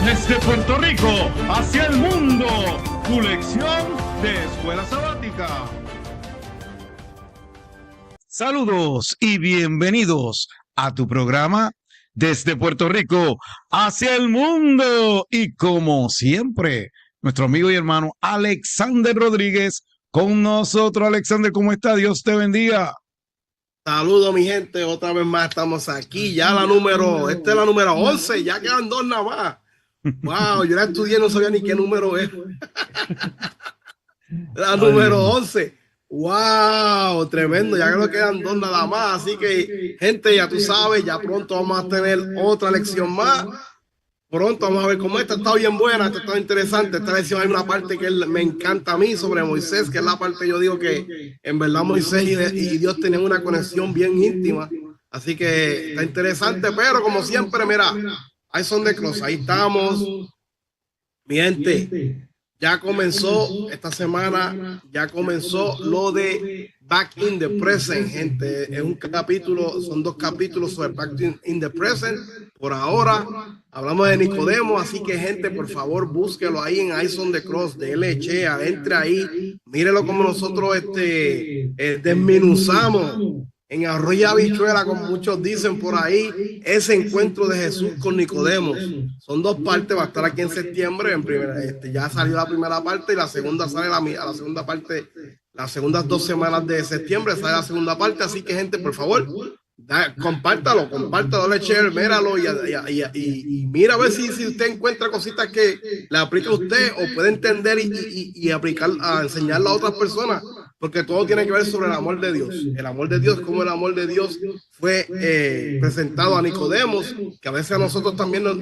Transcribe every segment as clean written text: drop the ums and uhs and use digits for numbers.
Desde Puerto Rico hacia el mundo, tu lección de escuela sabática. Saludos y bienvenidos a tu programa Desde Puerto Rico hacia el mundo. Y como siempre, nuestro amigo y hermano Alexander Rodríguez con nosotros. Alexander, ¿cómo está? Dios te bendiga. Saludos, mi gente, otra vez más estamos aquí, esta es la número 11, ya quedan dos nada más. Wow, yo la estudié, no sabía ni qué número es. La número 11. Wow, tremendo, ya que nos quedan dos nada más, así que, gente, ya tú sabes, ya pronto vamos a tener otra lección más. Pronto vamos a ver cómo esta está bien buena, esta está interesante. Esta lección hay una parte que me encanta a mí sobre Moisés, que es la parte yo digo que en verdad Moisés y Dios tenían una conexión bien íntima. Así que está interesante, pero como siempre, mira, ahí son de Cross, ahí estamos. Mi gente, ya comenzó esta semana, ya comenzó lo de Back in the Present, gente. Es un capítulo, son dos capítulos sobre Back in the Present. Por ahora hablamos de Nicodemo, así que, gente, por favor, búsquelo ahí en Eyes on the Cross, dele chea, entre ahí, mírelo como nosotros desmenuzamos en arroz y habichuela, como muchos dicen por ahí, ese encuentro de Jesús con Nicodemo. Son dos partes, va a estar aquí en septiembre. Ya salió la primera parte y la segunda sale a la segunda parte. Las segundas 2 semanas de septiembre sale la segunda parte. Así que, gente, por favor, compártalo, dale share, míralo y mira a ver si usted encuentra cositas que le aplica a usted o puede entender y aplicar a enseñarle a otras personas. Porque todo tiene que ver sobre el amor de Dios. El amor de Dios, como el amor de Dios fue presentado a Nicodemos, que a veces a nosotros también nos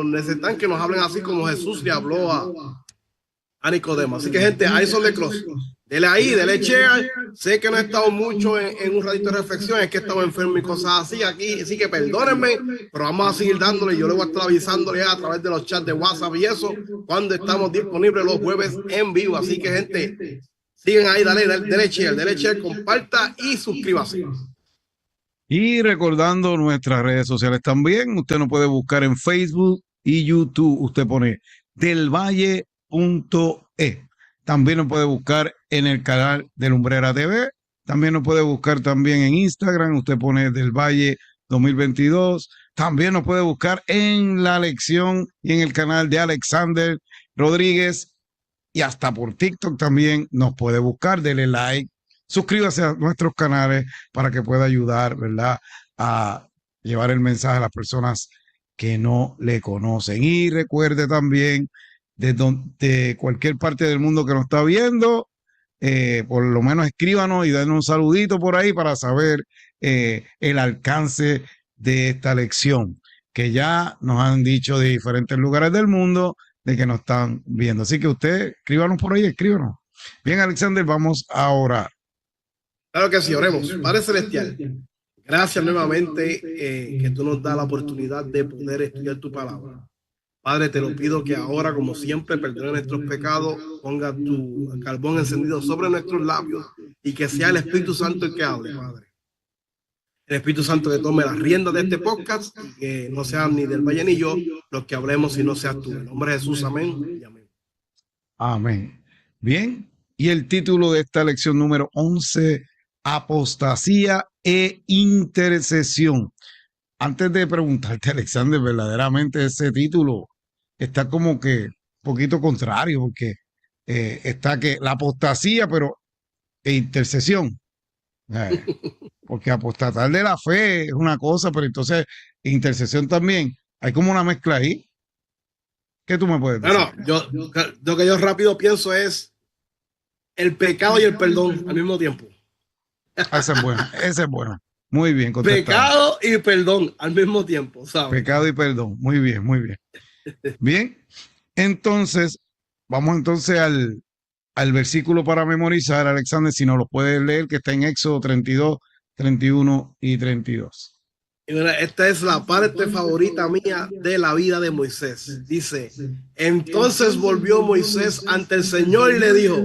necesitan que nos hablen así como Jesús le habló a Nicodemo. Así que, gente, ahí son de Cross. Dele ahí, dele share. Sé que no he estado mucho en un ratito de reflexión, es que he estado enfermo y cosas así aquí, así que perdónenme, pero vamos a seguir dándole. Yo le voy a estar avisándole a través de los chats de WhatsApp y eso, cuando estamos disponibles los jueves en vivo. Así que, gente, siguen ahí, dale share, comparta y suscríbase. Y recordando nuestras redes sociales también, usted nos puede buscar en Facebook y YouTube. Usted pone delvalle.e. También nos puede buscar en el canal de Lumbrera TV. También nos puede buscar también en Instagram. Usted pone Del Valle 2022. También nos puede buscar en la lección y en el canal de Alexander Rodríguez. Y hasta por TikTok también nos puede buscar. Dele like. Suscríbase a nuestros canales para que pueda ayudar, ¿verdad?, a llevar el mensaje a las personas que no le conocen. Y recuerde también, de cualquier parte del mundo que nos está viendo, por lo menos escríbanos y denos un saludito por ahí para saber el alcance de esta lección, que ya nos han dicho de diferentes lugares del mundo de que nos están viendo. Así que usted, escríbanos por ahí, escríbanos. Bien, Alexander, vamos a orar. Claro que sí, oremos. Padre Celestial, gracias nuevamente que tú nos das la oportunidad de poder estudiar tu palabra. Padre, te lo pido que ahora, como siempre, perdone nuestros pecados, ponga tu carbón encendido sobre nuestros labios y que sea el Espíritu Santo el que hable, Padre. El Espíritu Santo que tome las riendas de este podcast y que no sean ni Del Valle ni yo los que hablemos, sino seas tú. En el nombre de Jesús, amén y amén. Amén. Bien, y el título de esta lección número 11, apostasía e intercesión. Antes de preguntarte, Alexander, verdaderamente ese título está como que un poquito contrario, porque está que la apostasía, pero intercesión. Porque apostatar de la fe es una cosa, pero entonces intercesión también. Hay como una mezcla ahí. ¿Qué tú me puedes decir? Bueno, lo que yo rápido pienso es el pecado y el perdón al mismo tiempo. Esa es buena, esa es buena. Muy bien contestado. Pecado y perdón al mismo tiempo, ¿sabes? Pecado y perdón. Muy bien, muy bien. Bien, entonces, vamos entonces al versículo para memorizar, Alexander, si nos lo puedes leer, que está en Éxodo 32, 31 y 32. Y mira, esta es la parte favorita mía de la vida de Moisés. Dice, entonces volvió Moisés ante el Señor y le dijo,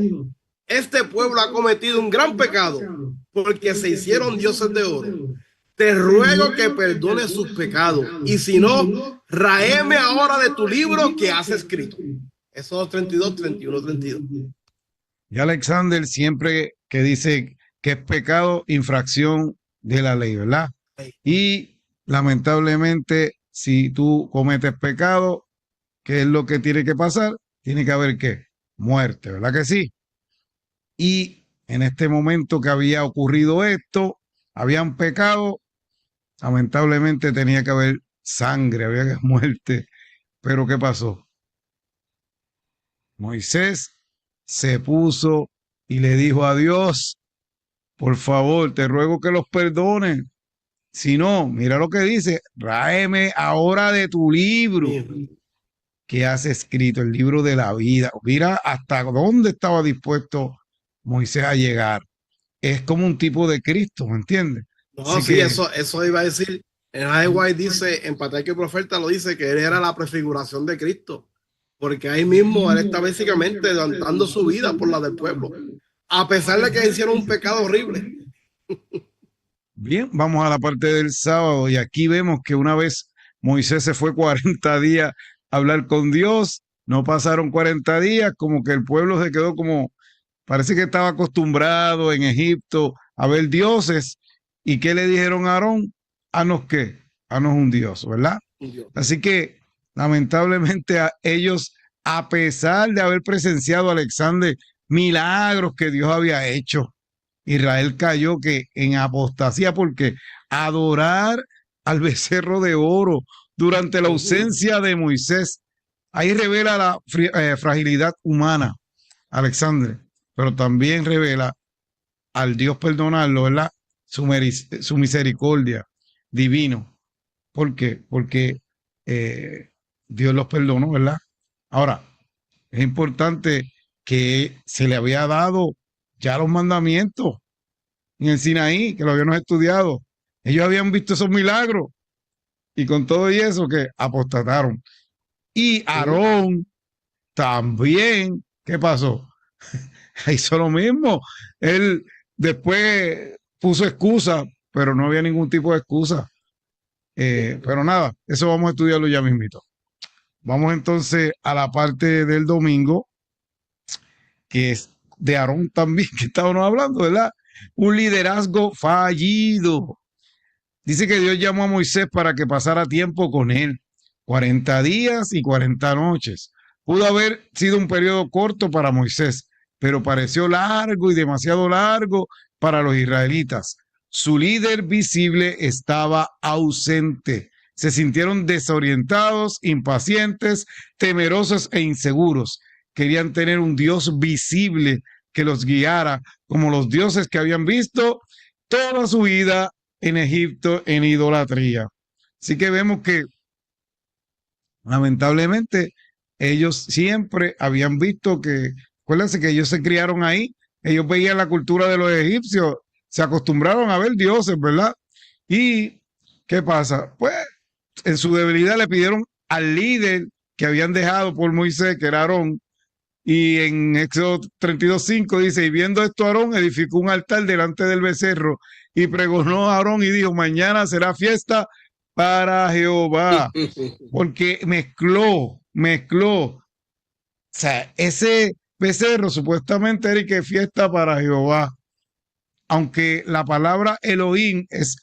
este pueblo ha cometido un gran pecado porque se hicieron dioses de oro. te ruego que perdones sus pecados, y si no, ráeme ahora de tu libro que has escrito. Éxodo 32, 31, 32. Y Alexander siempre que dice que es pecado, infracción de la ley, ¿verdad? Y lamentablemente, si tú cometes pecado, ¿qué es lo que tiene que pasar? Tiene que haber ¿qué? Muerte, ¿verdad que sí? Y en este momento que había ocurrido esto, habían pecado, lamentablemente tenía que haber sangre, había que haber muerte. Pero ¿qué pasó? Moisés se puso y le dijo a Dios, por favor, te ruego que los perdones. Si no, mira lo que dice, ráeme ahora de tu libro que has escrito, el libro de la vida. Mira hasta dónde estaba dispuesto Moisés a llegar. Es como un tipo de Cristo, ¿me entiendes? No, así sí, que eso iba a decir. En White dice, en Patriarca y Profeta lo dice, que él era la prefiguración de Cristo. Porque ahí mismo él está básicamente dando su vida por la del pueblo. A pesar de que hicieron un pecado horrible. Bien, vamos a la parte del sábado y aquí vemos que una vez Moisés se fue 40 días a hablar con Dios, no pasaron 40 días, como que el pueblo se quedó como, parece que estaba acostumbrado en Egipto a ver dioses. ¿Y qué le dijeron a Aarón? Haznos qué, haznos un dios, ¿verdad? Así que lamentablemente a ellos, a pesar de haber presenciado a Alexander milagros que Dios había hecho, Israel cayó que en apostasía porque adorar al becerro de oro durante la ausencia de Moisés, ahí revela la fragilidad humana, Alexander, pero también revela al Dios perdonarlo, ¿verdad? Su misericordia divino. ¿Por qué? Porque Dios los perdonó, ¿verdad? Ahora, es importante que se le había dado ya los mandamientos en el Sinaí, que lo habíamos estudiado. Ellos habían visto esos milagros y con todo y eso que apostataron. Y Aarón también, ¿qué pasó? Hizo lo mismo. Él después puso excusa, pero no había ningún tipo de excusa. Pero nada, eso vamos a estudiarlo ya mismito. Vamos entonces a la parte del domingo, que es de Aarón también, que estábamos hablando, ¿verdad? Un liderazgo fallido. Dice que Dios llamó a Moisés para que pasara tiempo con él, 40 días y 40 noches. Pudo haber sido un periodo corto para Moisés, pero pareció largo y demasiado largo para los israelitas. Su líder visible estaba ausente. Se sintieron desorientados, impacientes, temerosos e inseguros. Querían tener un Dios visible que los guiara como los dioses que habían visto toda su vida en Egipto en idolatría. Así que vemos que lamentablemente ellos siempre habían visto que, acuérdense que ellos se criaron ahí, ellos veían la cultura de los egipcios, se acostumbraron a ver dioses, ¿verdad? Y ¿qué pasa? Pues en su debilidad le pidieron al líder que habían dejado por Moisés, que era Aarón, y en Éxodo 32:5 dice, y viendo esto Aarón edificó un altar delante del becerro y pregonó a Aarón y dijo, mañana será fiesta para Jehová, porque mezcló. O sea, ese becerro supuestamente era que fiesta para Jehová, aunque la palabra Elohim es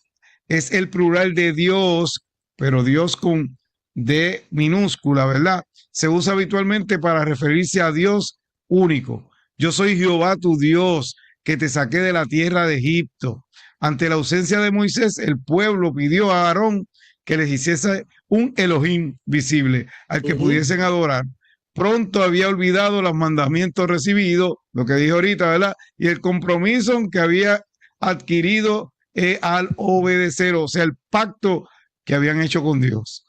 el plural de Dios, pero Dios con D minúscula, ¿verdad? Se usa habitualmente para referirse a Dios único. Yo soy Jehová tu Dios, que te saqué de la tierra de Egipto. Ante la ausencia de Moisés, el pueblo pidió a Aarón que les hiciese un Elohim visible al que pudiesen adorar. Pronto había olvidado los mandamientos recibidos, lo que dijo ahorita, ¿verdad? Y el compromiso que había adquirido al obedecer, o sea, el pacto que habían hecho con Dios.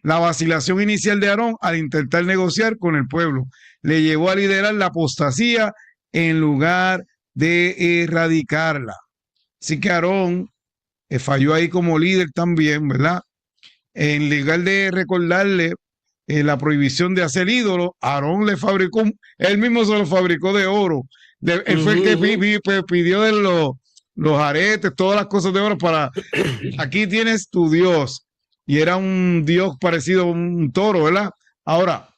La vacilación inicial de Aarón al intentar negociar con el pueblo le llevó a liderar la apostasía en lugar de erradicarla. Así que Aarón falló ahí como líder también, ¿verdad? En lugar de recordarle la prohibición de hacer ídolos, Aarón le fabricó, él mismo se lo fabricó de oro. Él fue el que pidió los aretes, todas las cosas de oro para, aquí tienes tu Dios. Y era un Dios parecido a un toro, ¿verdad? Ahora,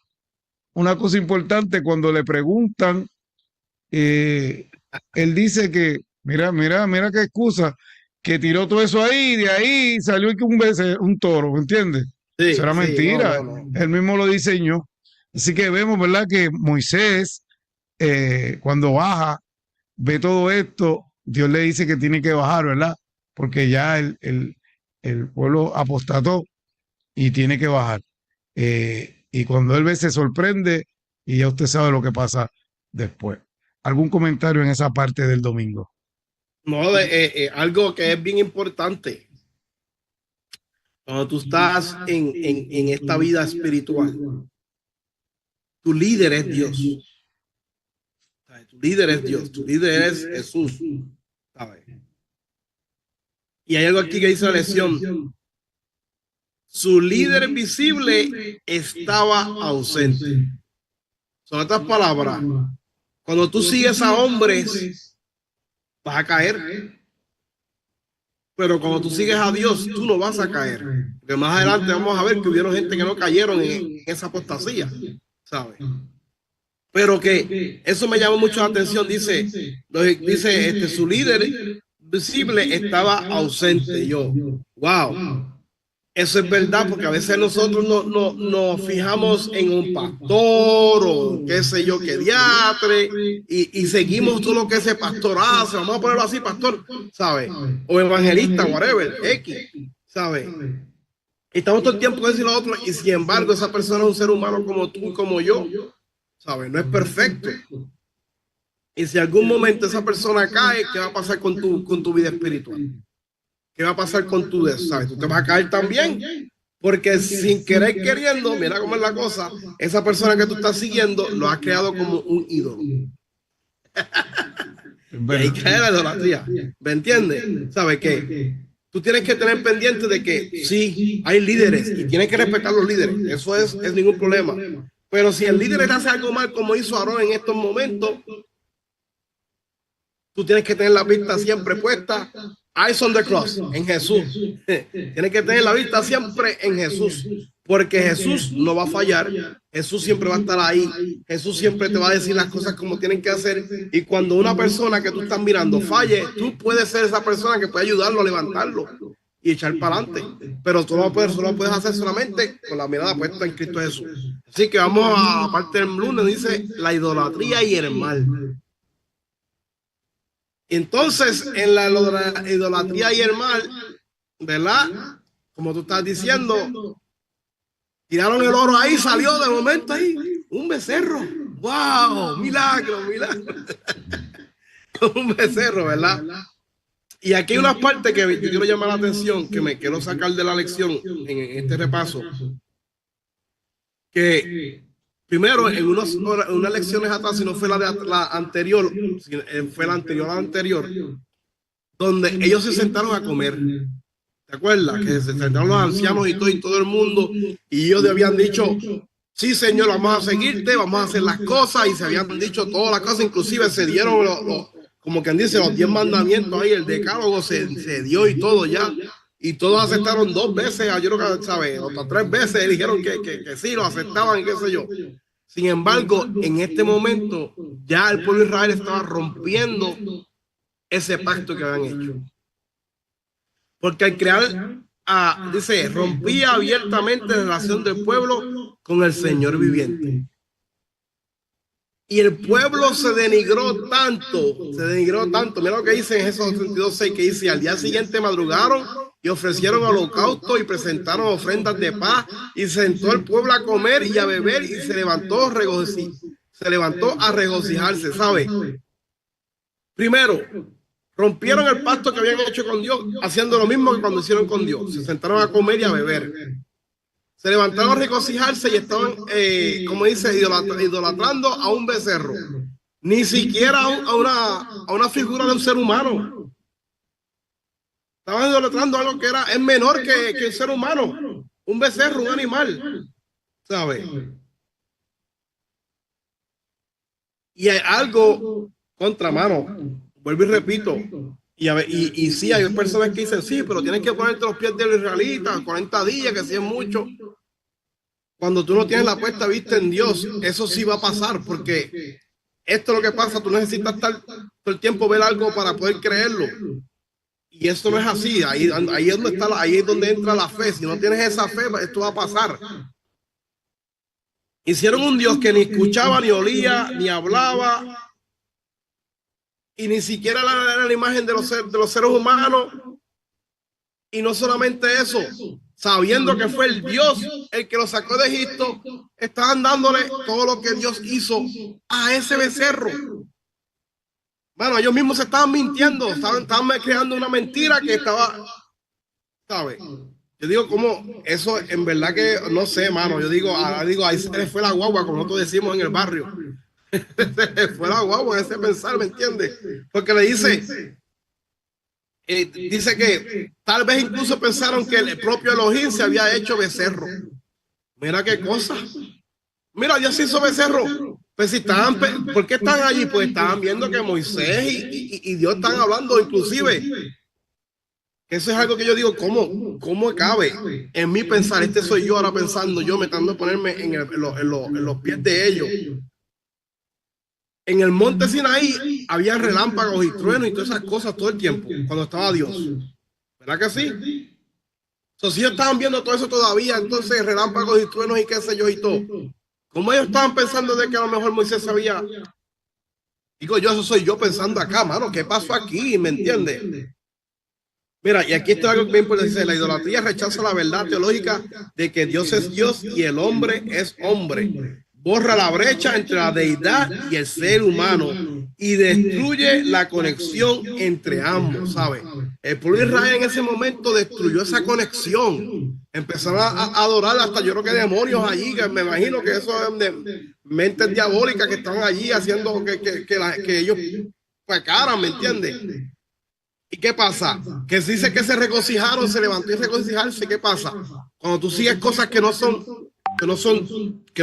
una cosa importante, cuando le preguntan, él dice que, mira qué excusa, que tiró todo eso ahí, y de ahí salió un toro, ¿me entiendes? Eso Sí, era sí, no, mentira, no, no. él mismo lo diseñó. Así que vemos, ¿verdad? Que Moisés, cuando baja, ve todo esto, Dios le dice que tiene que bajar, ¿verdad? Porque ya el pueblo apostató y tiene que bajar. Y cuando él ve, se sorprende y ya usted sabe lo que pasa después. ¿Algún comentario en esa parte del domingo? No, algo que es bien importante. Cuando tú estás en esta vida espiritual, tu líder es Dios. ¿Sabes? Tu líder es Dios, tu líder es Jesús. ¿Sabes? Y hay algo aquí que dice la lección. Su líder visible estaba ausente. Son otras palabras. Cuando tú sigues a hombres, vas a caer. Pero cuando tú sigues a Dios, tú no vas a caer. Porque más adelante vamos a ver que hubieron gente que no cayeron en esa apostasía. ¿Sabes? Pero que eso me llamó mucho la atención. Dice su líder visible estaba ausente. Yo, wow. Eso es verdad, porque a veces nosotros nos fijamos en un pastor o qué sé yo, qué diatre, y seguimos todo lo que ese pastor hace, vamos a ponerlo así, pastor, ¿sabe? O evangelista, whatever, X, ¿sabe? Y estamos todo el tiempo decir lo otro, y sin embargo esa persona es un ser humano como tú y como yo, ¿sabe? No es perfecto. Y si algún momento esa persona cae, ¿qué va a pasar con tu vida espiritual? ¿Qué va a pasar con tu Dios? ¿Sabes? Tú te vas a caer también. Porque sin querer queriendo, mira cómo es la cosa, esa persona que tú estás siguiendo lo has creado como un ídolo. Y ahí cae la idolatría. ¿Me entiendes? ¿Sabes qué? Tú tienes que tener pendiente de que sí, hay líderes y tienes que respetar los líderes. Eso es ningún problema. Pero si el líder hace algo mal, como hizo Aarón en estos momentos, tú tienes que tener la vista siempre puesta. Eyes on the cross, en Jesús. Tienes que tener la vista siempre en Jesús, porque Jesús no va a fallar. Jesús siempre va a estar ahí. Jesús siempre te va a decir las cosas como tienen que hacer. Y cuando una persona que tú estás mirando falle, tú puedes ser esa persona que puede ayudarlo a levantarlo y echar para adelante. Pero tú lo puedes hacer solamente con la mirada puesta en Cristo Jesús. Así que vamos a la parte del lunes, dice la idolatría y el mal. Entonces, en la idolatría y el mal, ¿verdad? Como tú estás diciendo, tiraron el oro ahí, salió de momento ahí un becerro. ¡Wow! Milagro, milagro. Un becerro, ¿verdad? Y aquí hay una parte que yo quiero llamar la atención, que me quiero sacar de la lección en este repaso, que primero, en unas lecciones atrás, si no fue la anterior, fue la anterior a la anterior, donde ellos se sentaron a comer. ¿Te acuerdas? Que se sentaron los ancianos y todo el mundo, y ellos habían dicho, sí, Señor, vamos a seguirte, vamos a hacer las cosas, y se habían dicho todas las cosas, inclusive se dieron como quien dice, los 10 mandamientos ahí, el decálogo se dio y todo ya. Y todos aceptaron 2 veces, yo creo que, ¿sabes? Hasta 3 veces dijeron que sí, lo aceptaban y qué sé yo. Sin embargo, en este momento, ya el pueblo de Israel estaba rompiendo ese pacto que habían hecho. Porque al crear, dice, rompía abiertamente la relación del pueblo con el Señor viviente. Y el pueblo se denigró tanto. Mira lo que dice en Génesis 32:6, que dice, al día siguiente madrugaron y ofrecieron holocausto y presentaron ofrendas de paz, y sentó el pueblo a comer y a beber, y se levantó a regocijarse, ¿sabe? Primero, rompieron el pacto que habían hecho con Dios, haciendo lo mismo que cuando hicieron con Dios. Se sentaron a comer y a beber. Se levantaron a regocijarse y estaban, como dice, idolatrando a un becerro. Ni siquiera a una figura de un ser humano. Estaban idolatrando algo que es menor que el ser humano. Un becerro, un animal. ¿Sabes? Y hay algo contramano. Vuelvo y repito. Y sí, hay personas que dicen, sí, pero tienes que ponerte los pies del israelita, 40 días, que sí es mucho. Cuando tú no tienes la puesta vista en Dios, eso sí va a pasar, porque esto es lo que pasa, tú necesitas estar todo el tiempo ver algo para poder creerlo. Y esto no es así, ahí es donde está, ahí es donde entra la fe. Si no tienes esa fe, esto va a pasar. Hicieron un Dios que ni escuchaba, ni olía, ni hablaba, y ni siquiera era la imagen de los seres humanos. Y no solamente eso, sabiendo que fue el Dios el que lo sacó de Egipto, estaban dándole todo lo que Dios hizo a ese becerro. Bueno, ellos mismos se estaban mintiendo, estaban creando una mentira que estaba, ¿sabes? Yo digo, ¿cómo? Eso en verdad que no sé, mano. Yo digo, ahí se le fue la guagua, como nosotros decimos en el barrio. Se le fue la guagua ese pensar, ¿me entiendes? Porque le dice, dice que tal vez incluso pensaron que el propio Elohim se había hecho becerro. Mira qué cosa. Mira, Dios hizo becerro. Pues si estaban, ¿por qué están allí? Pues estaban viendo que Moisés y Dios están hablando, inclusive. Eso es algo que yo digo, ¿cómo cabe en mí pensar? Este soy yo ahora pensando, yo tratando de ponerme en los pies de ellos. En el monte Sinaí había relámpagos y truenos y todas esas cosas todo el tiempo, cuando estaba Dios. ¿Verdad que sí? Entonces, si ellos estaban viendo todo eso todavía, entonces relámpagos y truenos y qué sé yo y todo. ¿Cómo ellos estaban pensando de que a lo mejor Moisés sabía? Digo yo, eso soy yo pensando acá, mano, ¿qué pasó aquí? ¿Me entiendes? Mira, y aquí está algo bien importante, dice, la idolatría rechaza la verdad teológica de que Dios es Dios y el hombre es hombre. Borra la brecha entre la deidad y el ser humano y destruye la conexión entre ambos, ¿sabes? El pueblo de Israel en ese momento destruyó esa conexión. Empezaron a adorar hasta yo creo que demonios allí, que me imagino que eso es de mentes diabólicas que están allí haciendo que ellos pecaran, ¿me entiendes? ¿Y qué pasa? Que se dice que se regocijaron, se levantó y regocijarse. ¿Qué pasa? Cuando tú sigues cosas que no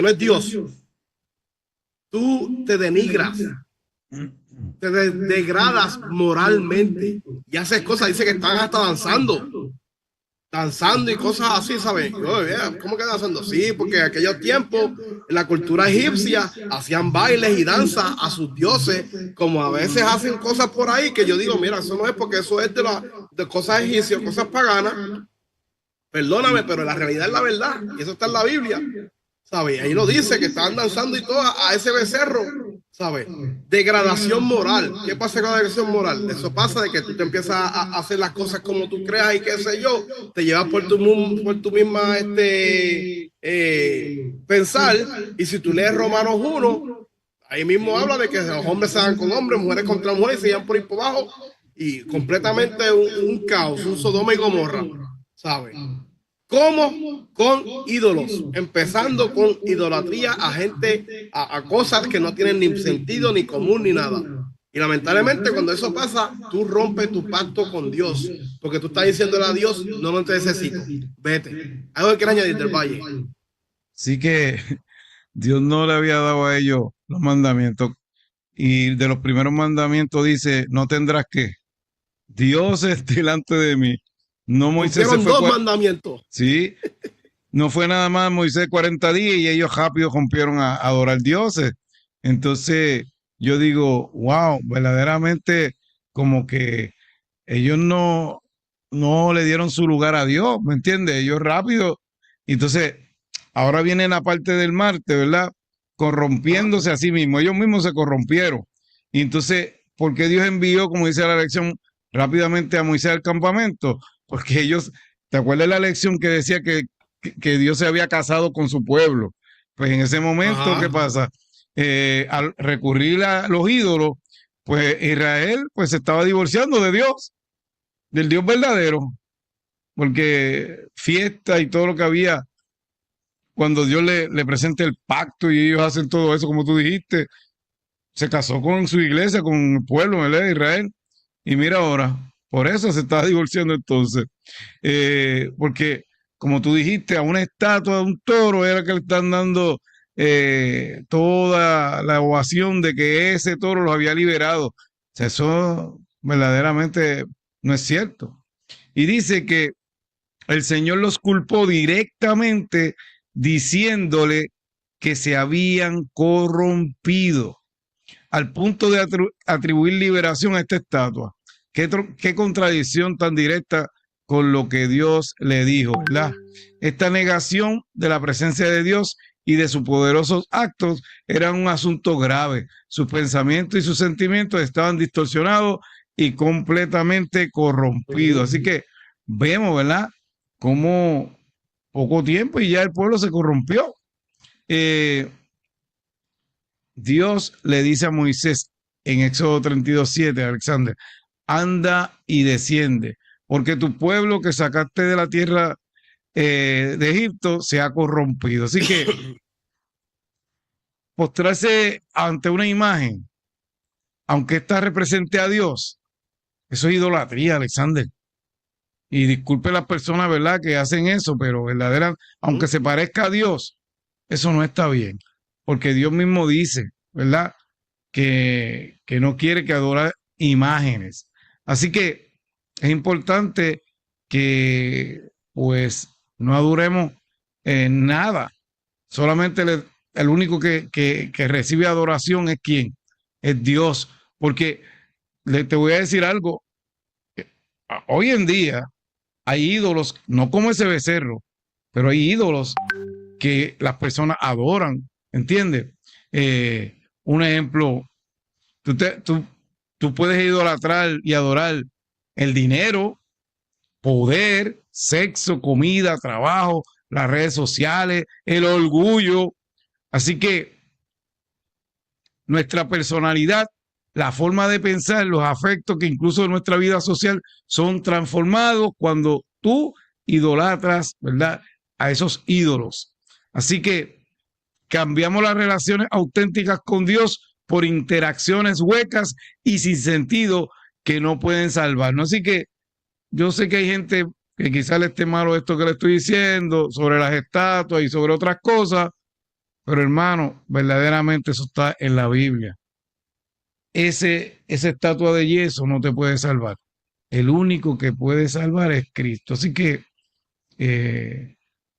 es Dios, tú te denigras, te degradas moralmente y haces cosas, dice que están hasta danzando y cosas así, ¿sabes? ¿Cómo que danzando? Sí, porque en aquellos tiempos, en la cultura egipcia, hacían bailes y danzas a sus dioses, como a veces hacen cosas por ahí que yo digo, mira, eso no es porque eso es de cosas egipcias, cosas paganas. Perdóname, pero la realidad es la verdad, y eso está en la Biblia, ¿sabes? Ahí lo dice, que estaban danzando y todo a ese becerro, ¿sabes? Degradación moral. ¿Qué pasa con la degradación moral? Eso pasa de que tú te empiezas a hacer las cosas como tú creas y qué sé yo, te llevas por tu misma pensar, y si tú lees Romanos 1, ahí mismo habla de que los hombres se dan con hombres, mujeres contra mujeres, se llevan por ahí por abajo, y completamente un caos, un Sodoma y Gomorra, ¿sabes? ¿Cómo? Con ídolos, empezando con idolatría a gente, a cosas que no tienen ni sentido, ni común, ni nada. Y lamentablemente cuando eso pasa, tú rompes tu pacto con Dios, porque tú estás diciéndole a Dios, no te necesito, vete. Algo que quieras añadir del Valle. Sí que Dios no le había dado a ellos los mandamientos. Y de los primeros mandamientos dice, no tendrás que. Dios es delante de mí. No Moisés se fue. Dos mandamientos. Sí, no fue nada más Moisés 40 días y ellos rápido rompieron a adorar dioses. Entonces yo digo, wow, verdaderamente como que ellos no le dieron su lugar a Dios, ¿me entiendes? Ellos rápido. Entonces, ahora viene la parte del Marte, ¿verdad? Corrompiéndose a sí mismos. Ellos mismos se corrompieron. Y entonces, ¿por qué Dios envió, como dice la lección, rápidamente a Moisés al campamento? Porque ellos, ¿te acuerdas de la lección que decía que Dios se había casado con su pueblo? Pues en ese momento, ¿qué pasa? Al recurrir a los ídolos, pues Israel pues se estaba divorciando de Dios, del Dios verdadero, porque fiesta y todo lo que había, cuando Dios le presenta el pacto y ellos hacen todo eso, como tú dijiste, se casó con su iglesia, con el pueblo, ¿verdad? De Israel. Y mira ahora, por eso se está divorciando entonces. Porque, como tú dijiste, a una estatua de un toro era que le están dando toda la ovación de que ese toro los había liberado. O sea, eso verdaderamente no es cierto. Y dice que el Señor los culpó directamente diciéndole que se habían corrompido al punto de atribuir liberación a esta estatua. Qué contradicción tan directa con lo que Dios le dijo, ¿verdad? Esta negación de la presencia de Dios y de sus poderosos actos era un asunto grave. Sus pensamientos y sus sentimientos estaban distorsionados y completamente corrompidos. Así que vemos, ¿verdad? Como poco tiempo y ya el pueblo se corrompió. Dios le dice a Moisés en Éxodo 32:7, Alexander, anda y desciende, porque tu pueblo que sacaste de la tierra de Egipto se ha corrompido. Así que postrarse ante una imagen, aunque esta represente a Dios, eso es idolatría, Alexander. Y disculpe las personas, ¿verdad?, que hacen eso, pero aunque se parezca a Dios, eso no está bien. Porque Dios mismo dice, ¿verdad?, que no quiere que adore imágenes. Así que es importante que, pues, no adoremos nada. Solamente el único que recibe adoración es ¿quién? Es Dios. Porque te voy a decir algo. Hoy en día hay ídolos, no como ese becerro, pero hay ídolos que las personas adoran, ¿entiendes? Un ejemplo, tú puedes idolatrar y adorar el dinero, poder, sexo, comida, trabajo, las redes sociales, el orgullo. Así que nuestra personalidad, la forma de pensar, los afectos que incluso en nuestra vida social son transformados cuando tú idolatras, ¿verdad?, a esos ídolos. Así que cambiamos las relaciones auténticas con Dios por interacciones huecas y sin sentido que no pueden salvarnos. Así que yo sé que hay gente que quizás le esté malo esto que le estoy diciendo sobre las estatuas y sobre otras cosas, pero hermano, verdaderamente eso está en la Biblia. Esa estatua de yeso no te puede salvar. El único que puede salvar es Cristo. Así que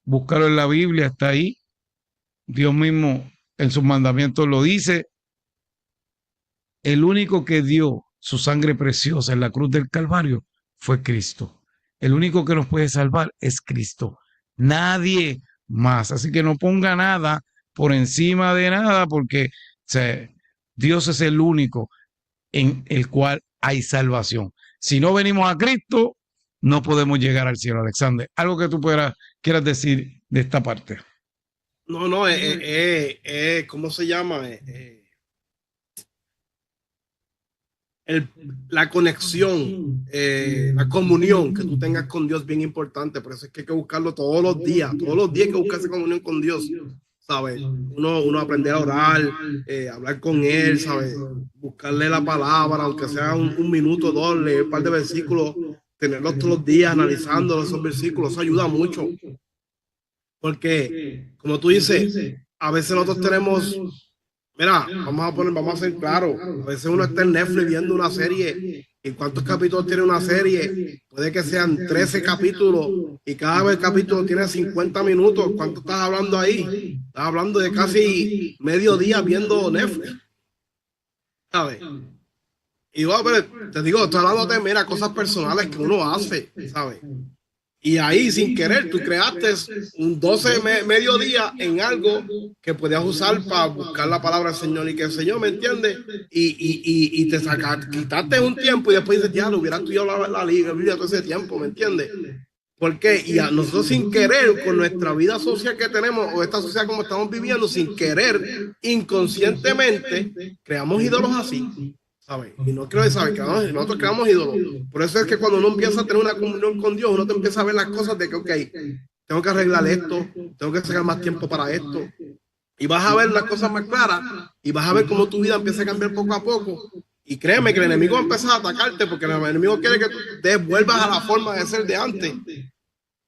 búscalo en la Biblia, está ahí. Dios mismo en sus mandamientos lo dice. El único que dio su sangre preciosa en la cruz del Calvario fue Cristo. El único que nos puede salvar es Cristo. Nadie más. Así que no ponga nada por encima de nada, porque Dios es el único en el cual hay salvación. Si no venimos a Cristo, no podemos llegar al cielo, Alexander. Algo que tú quieras decir de esta parte. No, ¿cómo se llama? La conexión, la comunión que tú tengas con Dios, bien importante. Por eso es que hay que buscarlo todos los días hay que buscar esa comunión con Dios, ¿sabes? Uno aprender a orar, hablar con Él, ¿sabes? Buscarle la palabra, aunque sea un minuto, dos, leer un par de versículos, tenerlos todos los días, analizando esos versículos, eso ayuda mucho. Porque, como tú dices, a veces nosotros tenemos... Mira, vamos a ser claros. A veces uno está en Netflix viendo una serie. ¿Y cuántos capítulos tiene una serie? Puede que sean 13 capítulos y cada vez capítulo tiene 50 minutos. ¿Cuánto estás hablando ahí? Estás hablando de casi medio día viendo Netflix. ¿Sabes? Y yo, pero te digo, estoy hablando de, mira, cosas personales que uno hace, ¿sabes? Y ahí, sin querer, tú creaste un 12 mediodía en algo que podías usar para buscar la palabra del Señor y que el Señor, ¿me entiende? Y te quitaste un tiempo y después dices, ya, lo hubieras estudiado la Biblia todo ese tiempo, ¿me entiendes? ¿Por qué? Y a nosotros sin querer, con nuestra vida social que tenemos, o esta sociedad como estamos viviendo, sin querer, inconscientemente, creamos ídolos así. ¿Sabes? Y no quiero saber que nosotros creamos ídolos. Por eso es que cuando uno empieza a tener una comunión con Dios, uno te empieza a ver las cosas de que, ok, tengo que arreglar esto, tengo que sacar más tiempo para esto. Y vas a ver las cosas más claras y vas a ver cómo tu vida empieza a cambiar poco a poco. Y créeme que el enemigo va a empezar a atacarte porque el enemigo quiere que tú te vuelvas a la forma de ser de antes.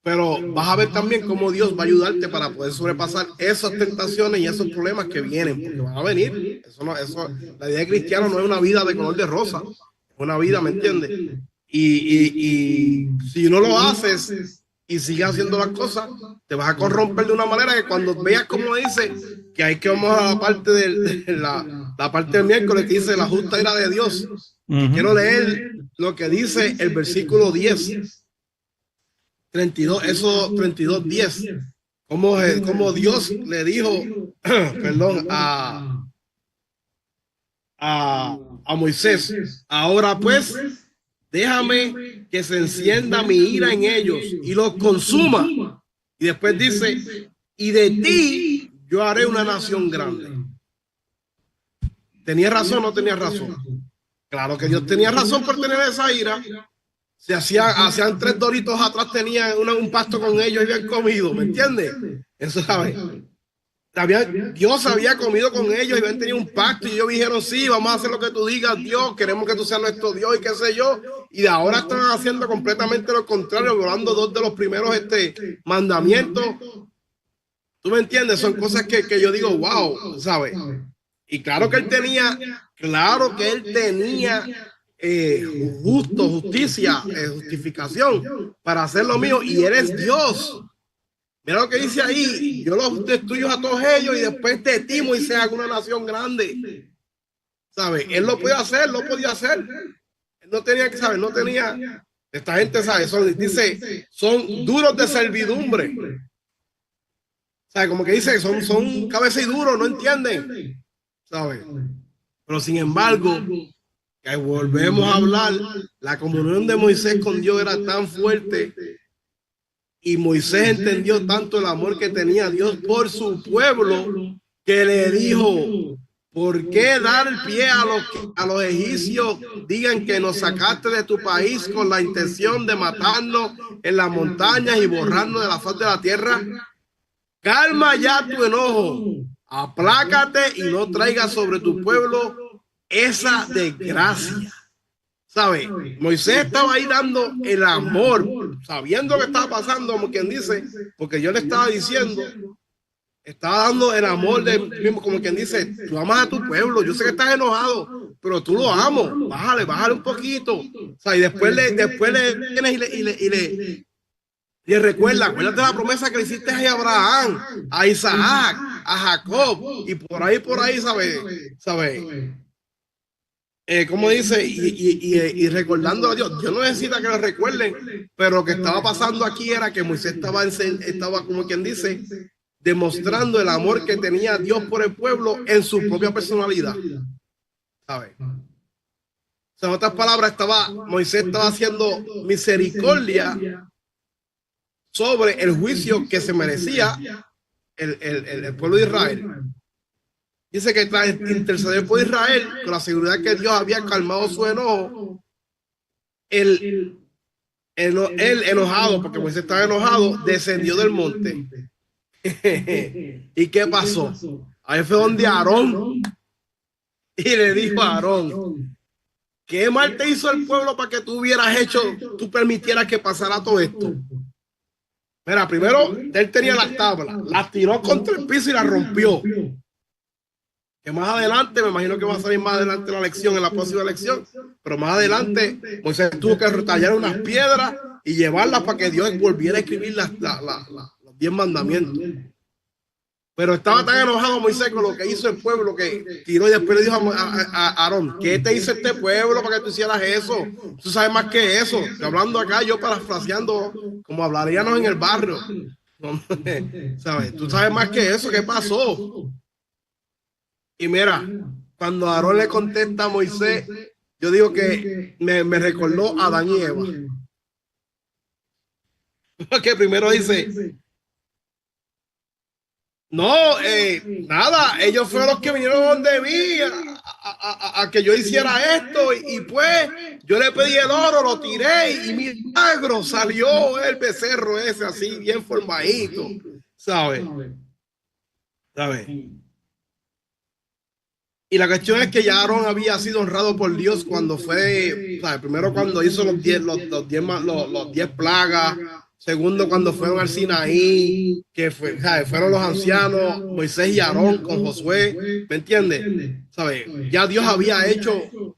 Pero vas a ver también cómo Dios va a ayudarte para poder sobrepasar esas tentaciones y esos problemas que vienen, porque van a venir. La vida de cristiano no es una vida de color de rosa, es una vida, ¿me entiendes? Y si no lo haces y sigues haciendo las cosas, te vas a corromper de una manera que cuando veas como dice, que hay que vamos a la parte la parte del miércoles que dice la justa ira de Dios. Quiero leer lo que dice el versículo 10. 32, eso 32, 10. Como Dios le dijo, perdón, a Moisés, ahora pues, déjame que se encienda mi ira en ellos y los consuma. Y después dice, y de ti yo haré una nación grande. ¿Tenía razón o no tenía razón? Claro que Dios tenía razón por tener esa ira. Se hacían 3 doritos atrás, tenían un pasto con ellos y habían comido, ¿me entiendes? Eso sabes. Dios había comido con ellos y habían tenido un pacto y ellos dijeron, sí, vamos a hacer lo que tú digas, Dios, queremos que tú seas nuestro Dios y qué sé yo. Y de ahora están haciendo completamente lo contrario, violando 2 de los primeros mandamientos. ¿Tú me entiendes? Son cosas que yo digo, wow, ¿sabes? Y claro que él tenía justicia, justificación para hacer lo mío, y él es Dios. Mira lo que dice ahí, yo los destruyo a todos ellos y después de ti, Moisés, hago una nación grande. ¿Sabes? Él lo podía hacer, lo podía hacer. Él no tenía que saber, no tenía. Esta gente, ¿sabes? Son duros de servidumbre. ¿Sabes? Como que dice, son cabeza y duros, no entienden. ¿Sabes? Pero sin embargo, que volvemos a hablar, la comunión de Moisés con Dios era tan fuerte y Moisés entendió tanto el amor que tenía Dios por su pueblo que le dijo, ¿por qué dar el pie a los egipcios? Digan que nos sacaste de tu país con la intención de matarnos en las montañas y borrarnos de la faz de la tierra. Calma ya tu enojo, aplácate y no traigas sobre tu pueblo esa desgracia. ¿Sabe? Moisés estaba ahí dando el amor, sabiendo lo que estaba pasando, como quien dice, porque yo le estaba diciendo, estaba dando el amor como quien dice, tú amas a tu pueblo, yo sé que estás enojado, pero tú lo amo, bájale un poquito. O sea, y después le vienes y le recuerda, acuérdate de la promesa que le hiciste a Abraham, a Isaac, a Jacob, y por ahí, ¿sabe? Como dice, y recordando a Dios, Dios no necesita que lo recuerden, pero lo que estaba pasando aquí era que Moisés estaba como quien dice, demostrando el amor que tenía Dios por el pueblo en su propia personalidad. ¿Sabes? O sea, en otras palabras, Moisés estaba haciendo misericordia sobre el juicio que se merecía el pueblo de Israel. Dice que tras interceder por Israel, con la seguridad que Dios había calmado su enojo, él enojado, porque Moisés estaba enojado, descendió del monte. ¿Y qué pasó? Ahí fue donde Aarón, y le dijo a Aarón, ¿qué mal te hizo el pueblo para que tú tú permitieras que pasara todo esto? Mira, primero, él tenía las tablas, las tiró contra el piso y las rompió. Que más adelante, me imagino que va a salir más adelante la lección, en la próxima lección, pero más adelante Moisés tuvo que retallar unas piedras y llevarlas para que Dios volviera a escribir los 10 mandamientos. Pero estaba tan enojado Moisés con lo que hizo el pueblo que tiró y después le dijo a Aarón, ¿qué te hizo este pueblo para que tú hicieras eso? Tú sabes más que eso. Estoy hablando acá, yo parafraseando como hablaríamos en el barrio. ¿Sabes? Tú sabes más que eso, ¿qué pasó? Y mira, cuando Aarón le contesta a Moisés, yo digo que me recordó a Adán y Eva. Porque primero dice, no, nada, ellos fueron los que vinieron donde mí a que yo hiciera esto y pues yo le pedí el oro, lo tiré y milagro salió el becerro ese así bien formadito, ¿sabes? Y la cuestión es que ya Aarón había sido honrado por Dios cuando fue, ¿sabes? Primero cuando hizo los 10 plagas, segundo cuando fueron al Sinaí, que fueron los ancianos, Moisés y Aarón con Josué, ¿me entiendes? ¿Sabes? Ya Dios había hecho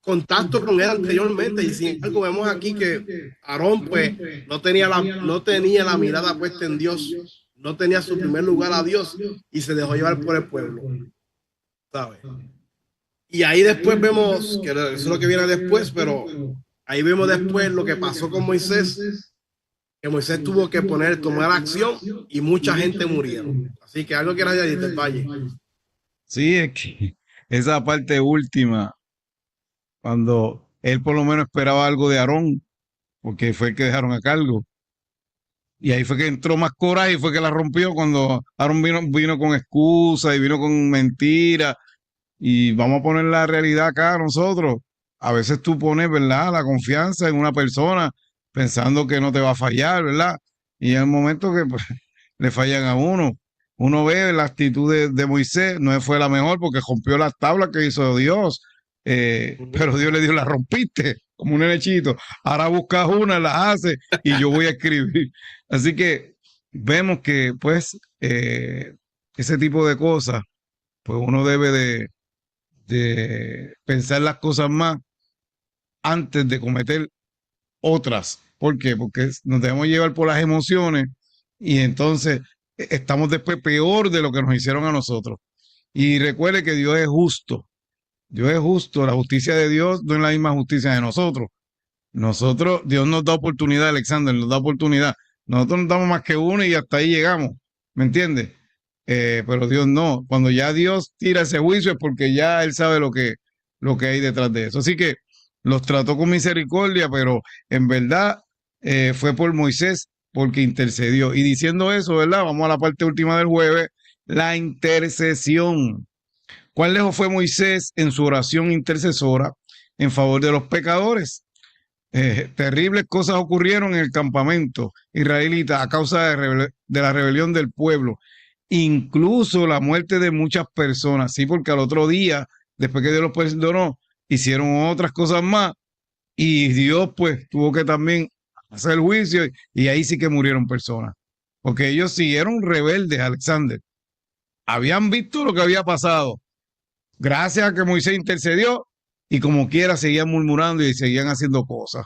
contacto con él anteriormente, y sin embargo vemos aquí que Aarón pues no tenía la mirada puesta en Dios, no tenía su primer lugar a Dios y se dejó llevar por el pueblo, ¿sabes? Y ahí después vemos, que eso es lo que viene después, pero ahí vemos después lo que pasó con Moisés, que Moisés tuvo que tomar acción y mucha gente murieron. Así que algo que era de del Valle. Sí, es que esa parte última, cuando él por lo menos esperaba algo de Aarón, porque fue el que dejaron a cargo. Y ahí fue que entró más coraje y fue que la rompió cuando Aarón vino con excusas y vino con mentiras. Y vamos a poner la realidad acá nosotros. A veces tú pones, ¿verdad?, la confianza en una persona pensando que no te va a fallar, ¿verdad? Y en el momento que pues, le fallan a uno, uno ve la actitud de Moisés, no fue la mejor porque rompió las tablas que hizo Dios, pero Dios le dijo, la rompiste como un nenechito, ahora buscas una, las haces y yo voy a escribir. Así que vemos que pues ese tipo de cosas, pues uno debe de pensar las cosas más antes de cometer otras. ¿Por qué? Porque nos debemos llevar por las emociones y entonces estamos después peor de lo que nos hicieron a nosotros. Y recuerde que Dios es justo. Dios es justo. La justicia de Dios no es la misma justicia de nosotros. Nosotros, Dios nos da oportunidad, Alexander, nos da oportunidad. Nosotros nos damos más que uno y hasta ahí llegamos. ¿Me entiendes? Pero Dios no. Cuando ya Dios tira ese juicio es porque ya Él sabe lo que hay detrás de eso. Así que los trató con misericordia, pero en verdad fue por Moisés porque intercedió. Y diciendo eso, ¿verdad? Vamos a la parte última del jueves, la intercesión. ¿Cuán lejos fue Moisés en su oración intercesora en favor de los pecadores? Terribles cosas ocurrieron en el campamento israelita a causa de la rebelión del pueblo, incluso la muerte de muchas personas, sí, porque al otro día, después que Dios los perdonó, hicieron otras cosas más y Dios pues tuvo que también hacer el juicio y ahí sí que murieron personas, porque ellos siguieron rebeldes, Alexander, habían visto lo que había pasado, gracias a que Moisés intercedió y como quiera seguían murmurando y seguían haciendo cosas.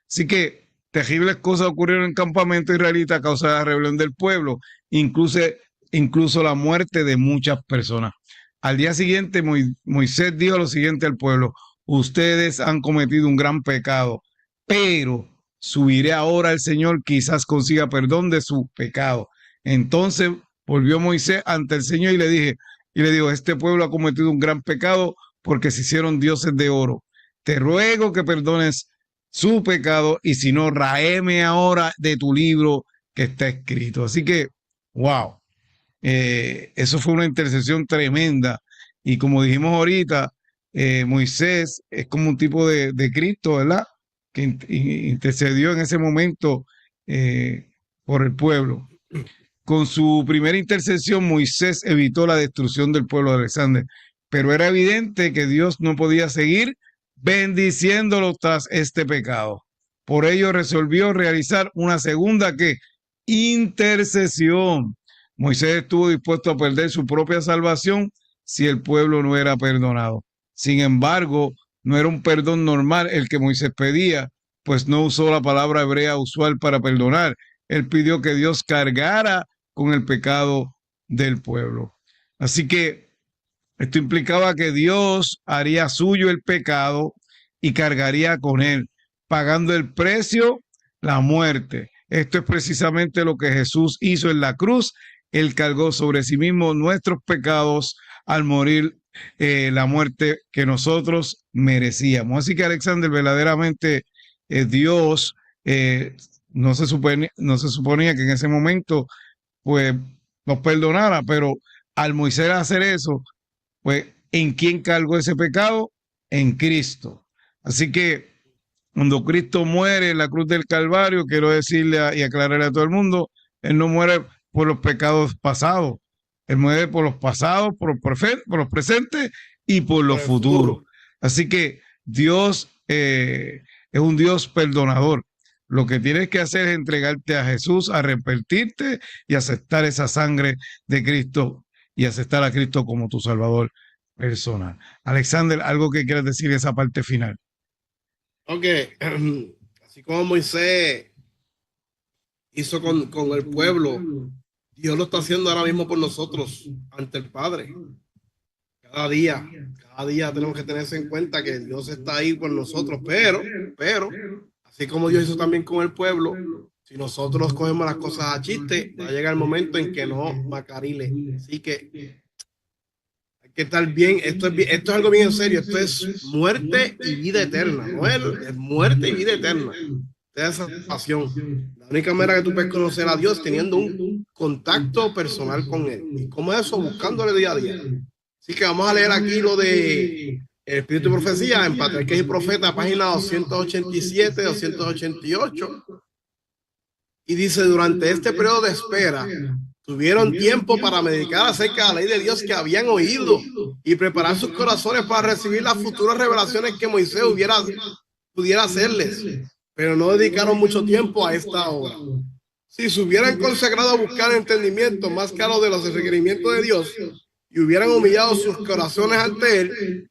Así que terribles cosas ocurrieron en el campamento israelita a causa de la rebelión del pueblo, incluso la muerte de muchas personas. Al día siguiente Moisés dijo lo siguiente al pueblo: ustedes han cometido un gran pecado, pero subiré ahora al Señor, quizás consiga perdón de su pecado. Entonces volvió Moisés ante el Señor y le dijo, este pueblo ha cometido un gran pecado porque se hicieron dioses de oro. Te ruego que perdones su pecado y si no, ráeme ahora de tu libro que está escrito. Así que, wow, eso fue una intercesión tremenda. Y como dijimos ahorita, Moisés es como un tipo de Cristo, ¿verdad? Que intercedió en ese momento por el pueblo. Con su primera intercesión, Moisés evitó la destrucción del pueblo de Alexander, pero era evidente que Dios no podía seguir bendiciéndolo tras este pecado. Por ello resolvió realizar una segunda intercesión. Moisés estuvo dispuesto a perder su propia salvación si el pueblo no era perdonado. Sin embargo, no era un perdón normal el que Moisés pedía, pues no usó la palabra hebrea usual para perdonar. Él pidió que Dios cargara con el pecado del pueblo. Así que esto implicaba que Dios haría suyo el pecado y cargaría con él, pagando el precio, la muerte. Esto es precisamente lo que Jesús hizo en la cruz. Él cargó sobre sí mismo nuestros pecados al morir la muerte que nosotros merecíamos. Así que, Alexander, verdaderamente Dios no se suponía que en ese momento pues nos perdonara, pero al Moisés hacer eso, pues ¿en quién cargó ese pecado? En Cristo. Así que cuando Cristo muere en la cruz del Calvario, quiero decirle y aclararle a todo el mundo, Él no muere por los pecados pasados, Él muere por los pasados, por los presentes y por los futuros. Así que Dios es un Dios perdonador. Lo que tienes que hacer es entregarte a Jesús, arrepentirte y aceptar esa sangre de Cristo y aceptar a Cristo como tu Salvador. personal. Alexander, algo que quieras decir de esa parte final. Ok, así como Moisés hizo con el pueblo, Dios lo está haciendo ahora mismo por nosotros ante el Padre. Cada día tenemos que tenerse en cuenta que Dios está ahí por nosotros, pero, así como Dios hizo también con el pueblo, si nosotros cogemos las cosas a chiste, va a llegar el momento en que no macarile. Así que hay que estar bien, esto es algo bien en serio, esto es muerte y vida eterna, ¿no? Es muerte y vida eterna. Esa pasión. La única manera que tú puedes conocer a Dios teniendo un contacto personal con Él. ¿Y cómo es eso? Buscándole día a día. Así que vamos a leer aquí lo de el Espíritu de Profecía en Patriarcas y Profetas, página 287, 288. Y dice, durante este periodo de espera, tuvieron tiempo para meditar acerca de la ley de Dios que habían oído y preparar sus corazones para recibir las futuras revelaciones que Moisés pudiera hacerles. Pero no dedicaron mucho tiempo a esta obra. Si se hubieran consagrado a buscar entendimiento más claro de los requerimientos de Dios y hubieran humillado sus corazones ante Él,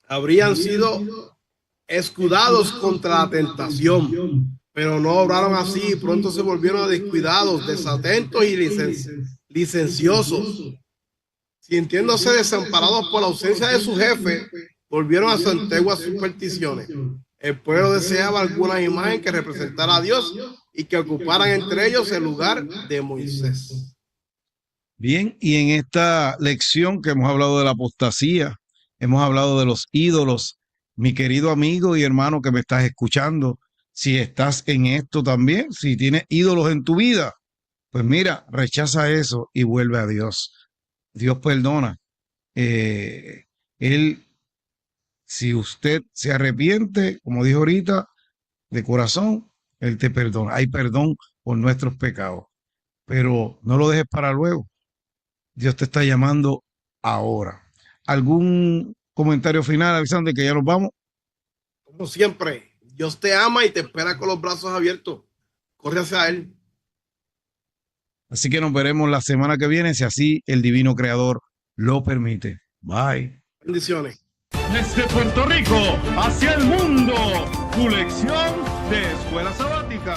habrían sido escudados contra la tentación. Pero no obraron así y pronto se volvieron descuidados, desatentos y licenciosos. Sintiéndose desamparados por la ausencia de su jefe, volvieron a sus antiguas supersticiones. El pueblo deseaba alguna imagen que representara a Dios y que ocuparan entre ellos el lugar de Moisés. Bien, y en esta lección que hemos hablado de la apostasía, hemos hablado de los ídolos. Mi querido amigo y hermano que me estás escuchando, si estás en esto también, si tienes ídolos en tu vida, pues mira, rechaza eso y vuelve a Dios. Dios perdona. Si usted se arrepiente, como dijo ahorita, de corazón, Él te perdona. Hay perdón por nuestros pecados. Pero no lo dejes para luego. Dios te está llamando ahora. ¿Algún comentario final, Alexander, que ya nos vamos? Como siempre, Dios te ama y te espera con los brazos abiertos. Corre hacia Él. Así que nos veremos la semana que viene, si así el Divino Creador lo permite. Bye. Bendiciones. Desde Puerto Rico hacia el mundo, tu lección de Escuela Sabática.